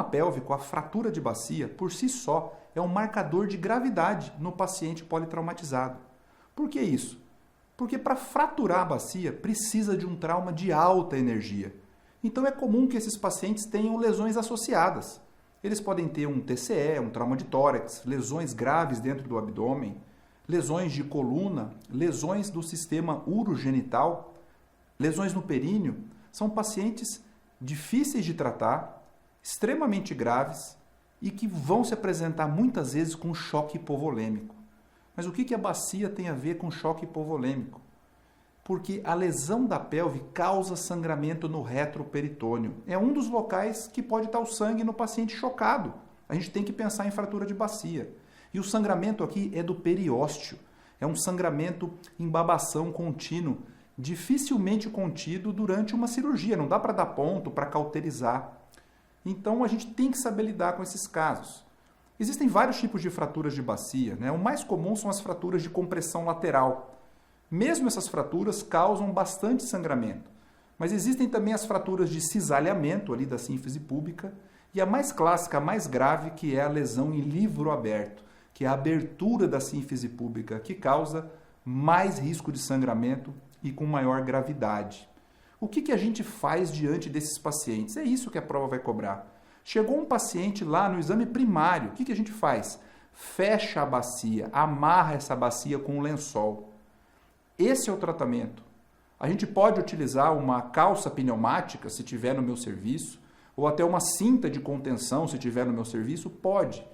pélvico, a fratura de bacia, por si só, é um marcador de gravidade no paciente politraumatizado. Por que isso? Porque para fraturar a bacia precisa de um trauma de alta energia. Então é comum que esses pacientes tenham lesões associadas. Eles podem ter um TCE, um trauma de tórax, lesões graves dentro do abdômen, lesões de coluna, lesões do sistema urogenital, lesões no períneo. São pacientes difíceis de tratar, extremamente graves e que vão se apresentar muitas vezes com choque hipovolêmico. Mas o que a bacia tem a ver com choque hipovolêmico? Porque a lesão da pelve causa sangramento no retroperitônio. É um dos locais que pode estar o sangue no paciente chocado. A gente tem que pensar em fratura de bacia. E o sangramento aqui é do periósteo. É um sangramento em babação contínuo, dificilmente contido durante uma cirurgia. Não dá para dar ponto, para cauterizar. Então a gente tem que saber lidar com esses casos. Existem vários tipos de fraturas de bacia, né? O mais comum são as fraturas de compressão lateral. Mesmo essas fraturas causam bastante sangramento. Mas existem também as fraturas de cisalhamento ali da sínfise púbica e a mais clássica, a mais grave, que é a lesão em livro aberto, que é a abertura da sínfise púbica, que causa mais risco de sangramento e com maior gravidade. O que a gente faz diante desses pacientes? É isso que a prova vai cobrar. Chegou um paciente lá no exame primário, o que a gente faz? Fecha a bacia, amarra essa bacia com um lençol. Esse é o tratamento. A gente pode utilizar uma calça pneumática, se tiver no meu serviço, ou até uma cinta de contenção, se tiver no meu serviço, pode.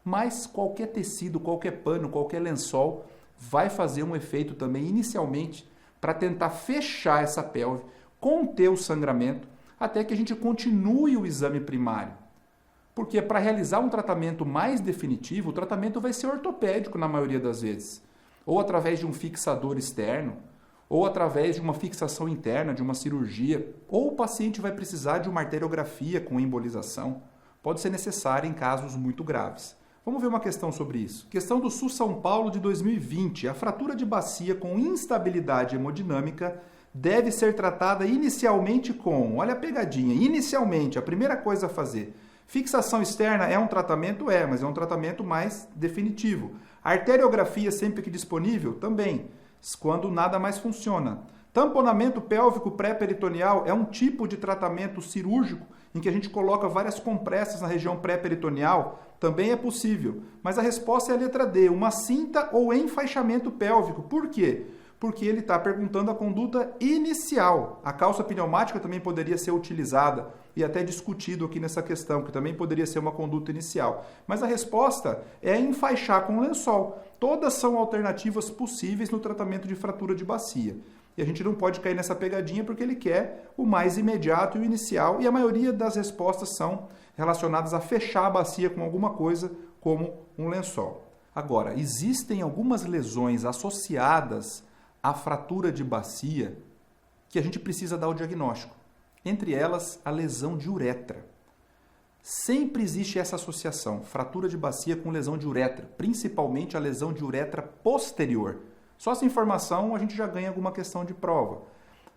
Mas qualquer tecido, qualquer pano, qualquer lençol vai fazer um efeito também inicialmente para tentar fechar essa pelve, conter o sangramento, até que a gente continue o exame primário. Porque para realizar um tratamento mais definitivo, o tratamento vai ser ortopédico na maioria das vezes. Ou através de um fixador externo, ou através de uma fixação interna, de uma cirurgia, ou o paciente vai precisar de uma arteriografia com embolização. Pode ser necessário em casos muito graves. Vamos ver uma questão sobre isso. Questão do Sul São Paulo de 2020. A fratura de bacia com instabilidade hemodinâmica deve ser tratada inicialmente com, olha a pegadinha, inicialmente, a primeira coisa a fazer. Fixação externa é um tratamento? É, mas é um tratamento mais definitivo. Arteriografia sempre que disponível? Também, quando nada mais funciona. Tamponamento pélvico pré-peritoneal é um tipo de tratamento cirúrgico em que a gente coloca várias compressas na região pré-peritoneal? Também é possível. Mas a resposta é a letra D, uma cinta ou enfaixamento pélvico. Por quê? Porque ele está perguntando a conduta inicial. A calça pneumática também poderia ser utilizada e até discutido aqui nessa questão, que também poderia ser uma conduta inicial. Mas a resposta é enfaixar com lençol. Todas são alternativas possíveis no tratamento de fratura de bacia. E a gente não pode cair nessa pegadinha porque ele quer o mais imediato e o inicial, e a maioria das respostas são relacionadas a fechar a bacia com alguma coisa, como um lençol. Agora, existem algumas lesões associadas à fratura de bacia que a gente precisa dar o diagnóstico. Entre elas, a lesão de uretra. Sempre existe essa associação, fratura de bacia com lesão de uretra, principalmente a lesão de uretra posterior. Só essa informação a gente já ganha alguma questão de prova.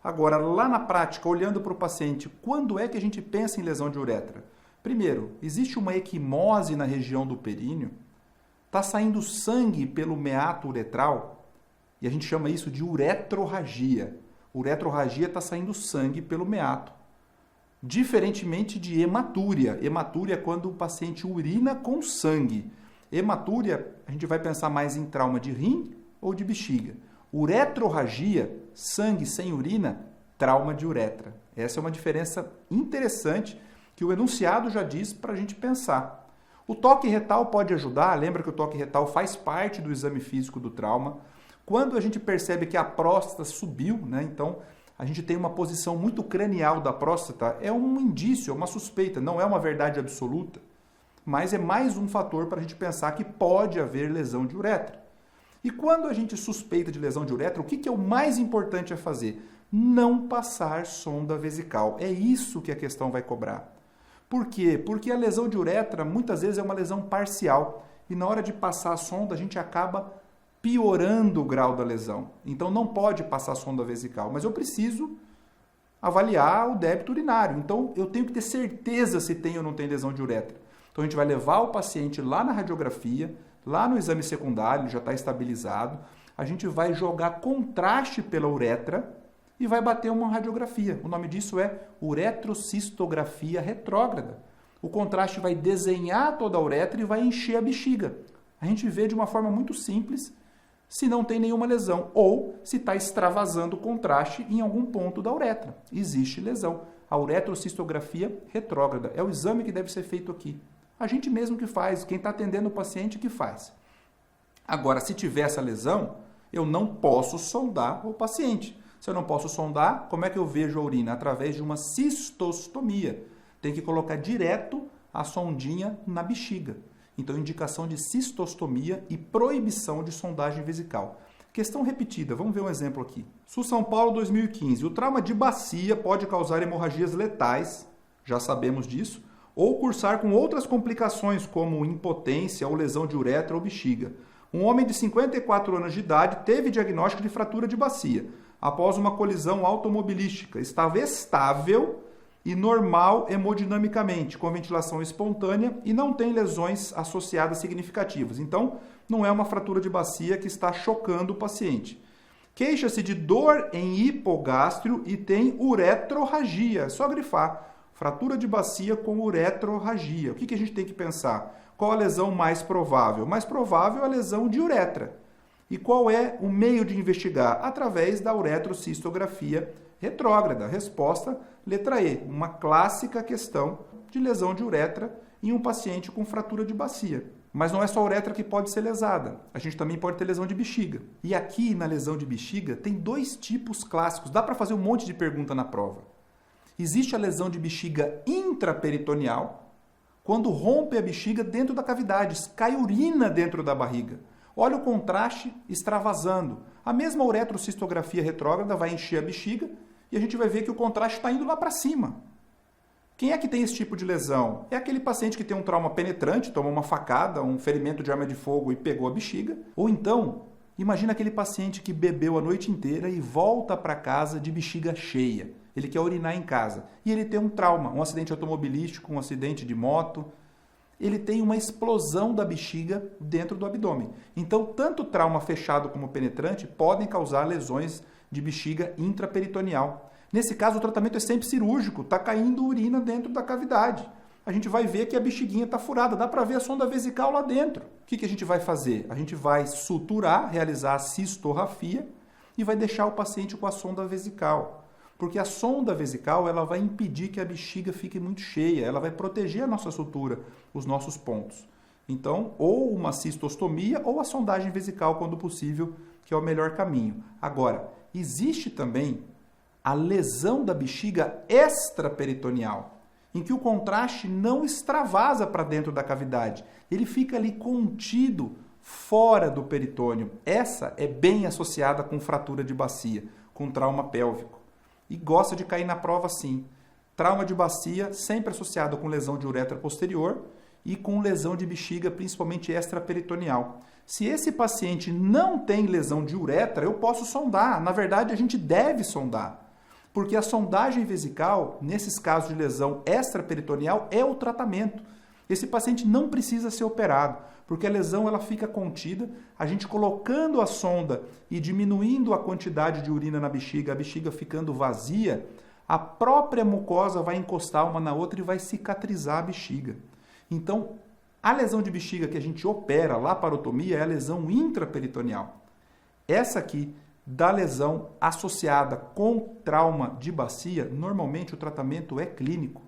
Agora, lá na prática, olhando para o paciente, quando é que a gente pensa em lesão de uretra? Primeiro, existe uma equimose na região do períneo, está saindo sangue pelo meato uretral, e a gente chama isso de uretrorragia. Uretrorragia está saindo sangue pelo meato. Diferentemente de hematúria. Hematúria é quando o paciente urina com sangue. Hematúria, a gente vai pensar mais em trauma de rim ou de bexiga. Uretrorragia, sangue sem urina, trauma de uretra. Essa é uma diferença interessante que o enunciado já diz para a gente pensar. O toque retal pode ajudar, lembra que o toque retal faz parte do exame físico do trauma. Quando a gente percebe que a próstata subiu, né, então a gente tem uma posição muito cranial da próstata, é um indício, é uma suspeita, não é uma verdade absoluta, mas é mais um fator para a gente pensar que pode haver lesão de uretra. E quando a gente suspeita de lesão de uretra, o que é o mais importante a fazer? Não passar sonda vesical. É isso que a questão vai cobrar. Por quê? Porque a lesão de uretra muitas vezes é uma lesão parcial e na hora de passar a sonda a gente acaba piorando o grau da lesão. Então não pode passar sonda vesical, mas eu preciso avaliar o débito urinário. Então, eu tenho que ter certeza se tem ou não tem lesão de uretra. Então, a gente vai levar o paciente lá na radiografia, lá no exame secundário, ele já está estabilizado. A gente vai jogar contraste pela uretra e vai bater uma radiografia. O nome disso é uretrocistografia retrógrada. O contraste vai desenhar toda a uretra e vai encher a bexiga. A gente vê de uma forma muito simples se não tem nenhuma lesão ou se está extravasando o contraste em algum ponto da uretra. Existe lesão. A uretrocistografia retrógrada é o exame que deve ser feito aqui. A gente mesmo que faz, quem está atendendo o paciente que faz. Agora, se tiver essa lesão, eu não posso sondar o paciente. Se eu não posso sondar, como é que eu vejo a urina? Através de uma cistostomia. Tem que colocar direto a sondinha na bexiga. Então, indicação de cistostomia e proibição de sondagem vesical. Questão repetida, vamos ver um exemplo aqui. SUS São Paulo 2015. O trauma de bacia pode causar hemorragias letais, já sabemos disso, ou cursar com outras complicações como impotência ou lesão de uretra ou bexiga. Um homem de 54 anos de idade teve diagnóstico de fratura de bacia após uma colisão automobilística. Estava estável e normal hemodinamicamente, com ventilação espontânea e não tem lesões associadas significativas. Então, não é uma fratura de bacia que está chocando o paciente. Queixa-se de dor em hipogástrio e tem uretrorragia. É só grifar. Fratura de bacia com uretrorragia. O que a gente tem que pensar? Qual a lesão mais provável? Mais provável é a lesão de uretra. E qual é o meio de investigar? Através da uretrocistografia retrógrada. Resposta, letra E. Uma clássica questão de lesão de uretra em um paciente com fratura de bacia. Mas não é só a uretra que pode ser lesada. A gente também pode ter lesão de bexiga. E aqui na lesão de bexiga tem dois tipos clássicos. Dá para fazer um monte de pergunta na prova. Existe a lesão de bexiga intraperitoneal, quando rompe a bexiga dentro da cavidade, cai urina dentro da barriga. Olha o contraste extravasando. A mesma uretrocistografia retrógrada vai encher a bexiga e a gente vai ver que o contraste está indo lá para cima. Quem é que tem esse tipo de lesão? É aquele paciente que tem um trauma penetrante, tomou uma facada, um ferimento de arma de fogo e pegou a bexiga. Ou então, imagina aquele paciente que bebeu a noite inteira e volta para casa de bexiga cheia. Ele quer urinar em casa. E ele tem um trauma, um acidente automobilístico, um acidente de moto. Ele tem uma explosão da bexiga dentro do abdômen. Então, tanto trauma fechado como penetrante podem causar lesões de bexiga intraperitoneal. Nesse caso, o tratamento é sempre cirúrgico, está caindo urina dentro da cavidade. A gente vai ver que a bexiguinha está furada, dá para ver a sonda vesical lá dentro. O que a gente vai fazer? A gente vai suturar, realizar a cistorrafia e vai deixar o paciente com a sonda vesical. Porque a sonda vesical ela vai impedir que a bexiga fique muito cheia, ela vai proteger a nossa sutura, os nossos pontos. Então, ou uma cistostomia ou a sondagem vesical, quando possível, que é o melhor caminho. Agora, existe também a lesão da bexiga extraperitoneal, em que o contraste não extravasa para dentro da cavidade, ele fica ali contido fora do peritônio. Essa é bem associada com fratura de bacia, com trauma pélvico. E gosta de cair na prova sim. Trauma de bacia sempre associado com lesão de uretra posterior e com lesão de bexiga, principalmente extraperitoneal. Se esse paciente não tem lesão de uretra, eu posso sondar. Na verdade, a gente deve sondar. Porque a sondagem vesical, nesses casos de lesão extraperitoneal, é o tratamento. Esse paciente não precisa ser operado, porque a lesão ela fica contida, a gente colocando a sonda e diminuindo a quantidade de urina na bexiga, a bexiga ficando vazia, a própria mucosa vai encostar uma na outra e vai cicatrizar a bexiga. Então, a lesão de bexiga que a gente opera, laparotomia, é a lesão intraperitoneal. Essa aqui, da lesão associada com trauma de bacia, normalmente o tratamento é clínico.